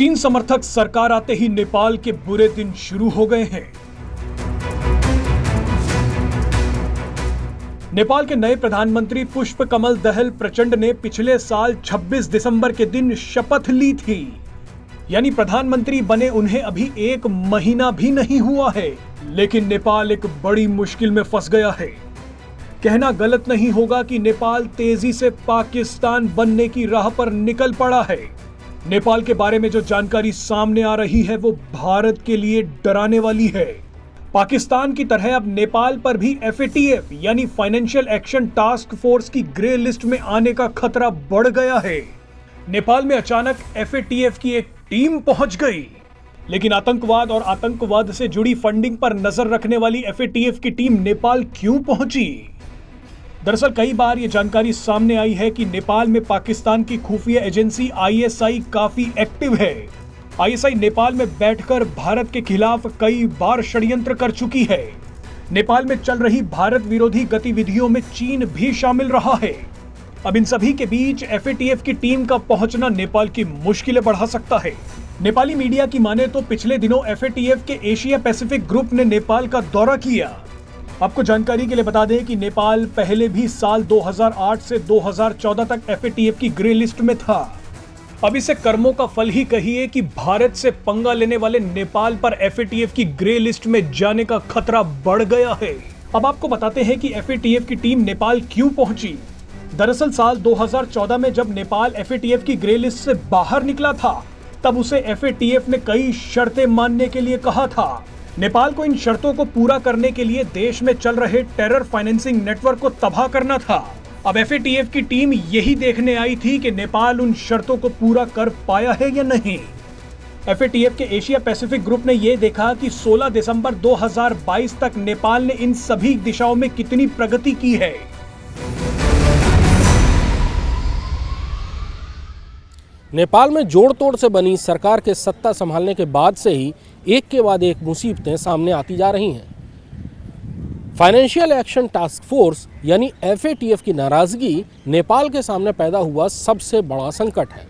चीन समर्थक सरकार आते ही नेपाल के बुरे दिन शुरू हो गए हैं। नेपाल के नए प्रधानमंत्री पुष्प कमल दहल प्रचंड ने पिछले साल 26 दिसंबर के दिन शपथ ली थी, यानी प्रधानमंत्री बने उन्हें अभी 1 महीना भी नहीं हुआ है। लेकिन नेपाल एक बड़ी मुश्किल में फंस गया है। कहना गलत नहीं होगा कि नेपाल तेजी से पाकिस्तान बनने की राह पर निकल पड़ा है। नेपाल के बारे में जो जानकारी सामने आ रही है वो भारत के लिए डराने वाली है। पाकिस्तान की तरह अब नेपाल पर भी FATF यानी फाइनेंशियल एक्शन टास्क फोर्स की ग्रे लिस्ट में आने का खतरा बढ़ गया है। नेपाल में अचानक FATF की एक टीम पहुंच गई, लेकिन आतंकवाद और आतंकवाद से जुड़ी फंडिंग पर नजर रखने वाली FATF की टीम नेपाल क्यों पहुंची? दरअसल कई बार ये जानकारी सामने आई है कि नेपाल में पाकिस्तान की खुफिया एजेंसी ISI काफी एक्टिव है। ISI नेपाल में बैठकर भारत के खिलाफ कई बार षड्यंत्र कर चुकी है। नेपाल में चल रही भारत विरोधी गतिविधियों में चीन भी शामिल रहा है। अब इन सभी के बीच FATF की टीम का पहुंचना नेपाल की मुश्किलें बढ़ा सकता है। नेपाली मीडिया की माने तो पिछले दिनों FATF के एशिया पैसिफिक ग्रुप ने नेपाल का दौरा किया। आपको जानकारी के लिए बता दें कि नेपाल पहले भी साल 2008 से 2014 तक FATF की ग्रे लिस्ट में था। अब इसे कर्मों का फल ही कहिए कि भारत से पंगा लेने वाले नेपाल पर FATF की ग्रे लिस्ट में जाने का खतरा बढ़ गया है। अब आपको बताते हैं कि FATF की टीम नेपाल क्यों पहुंची। दरअसल साल 2014 में जब नेपाल FATF की ग्रे लिस्ट से बाहर निकला था, तब उसे FATF ने कई शर्तें मानने के लिए कहा था। नेपाल को इन शर्तों को पूरा करने के लिए देश में चल रहे टेरर फाइनेंसिंग नेटवर्क को तबाह करना था। अब FATF की टीम यही देखने आई थी कि नेपाल उन शर्तों को पूरा कर पाया है या नहीं। FATF के एशिया पैसिफिक ग्रुप ने यह देखा कि 16 दिसंबर 2022 तक नेपाल ने इन सभी दिशाओं में कितनी प्रगति की है। नेपाल में जोड़ तोड़ से बनी सरकार के सत्ता संभालने के बाद से ही एक के बाद एक मुसीबतें सामने आती जा रही हैं। फाइनेंशियल एक्शन टास्क फोर्स यानी FATF की नाराजगी नेपाल के सामने पैदा हुआ सबसे बड़ा संकट है।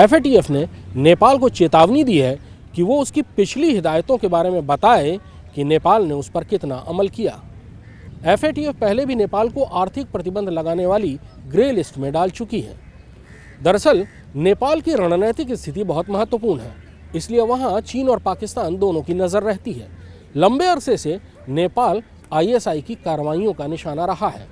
FATF ने नेपाल को चेतावनी दी है कि वो उसकी पिछली हिदायतों के बारे में बताए कि नेपाल ने उस पर कितना अमल किया। FATF पहले भी नेपाल को आर्थिक प्रतिबंध लगाने वाली ग्रे लिस्ट में डाल चुकी है। दरअसल नेपाल की रणनीतिक स्थिति बहुत महत्वपूर्ण है, इसलिए वहां चीन और पाकिस्तान दोनों की नज़र रहती है। लंबे अरसे से नेपाल ISI की कार्रवाइयों का निशाना रहा है।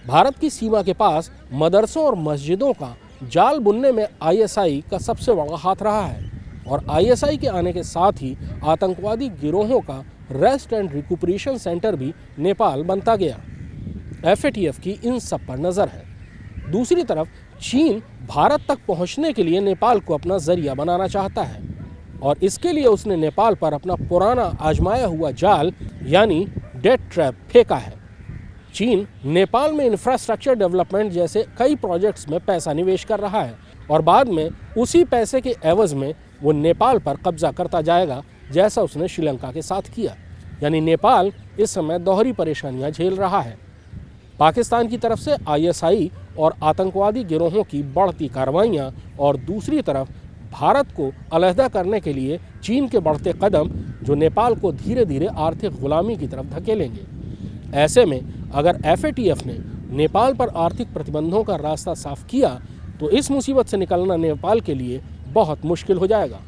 भारत की सीमा के पास मदरसों और मस्जिदों का जाल बुनने में ISI का सबसे बड़ा हाथ रहा है और ISI के आने के साथ ही आतंकवादी गिरोहों का रेस्ट एंड रिकूपरेशन सेंटर भी नेपाल बनता गया। FATF की इन सब पर नज़र है। दूसरी तरफ चीन भारत तक पहुंचने के लिए नेपाल को अपना जरिया बनाना चाहता है और इसके लिए उसने नेपाल पर अपना पुराना आजमाया हुआ जाल यानी डेट ट्रैप फेंका है। चीन नेपाल में इंफ्रास्ट्रक्चर डेवलपमेंट जैसे कई प्रोजेक्ट्स में पैसा निवेश कर रहा है और बाद में उसी पैसे के एवज में वो नेपाल पर कब्जा करता जाएगा, जैसा उसने श्रीलंका के साथ किया। यानी नेपाल इस समय दोहरी परेशानियां झेल रहा है। पाकिस्तान की तरफ से ISI और आतंकवादी गिरोहों की बढ़ती कार्रवाइयाँ और दूसरी तरफ भारत को अलहदा करने के लिए चीन के बढ़ते कदम जो नेपाल को धीरे धीरे आर्थिक गुलामी की तरफ धकेलेंगे। ऐसे में अगर FATF ने नेपाल पर आर्थिक प्रतिबंधों का रास्ता साफ किया तो इस मुसीबत से निकलना नेपाल के लिए बहुत मुश्किल हो जाएगा।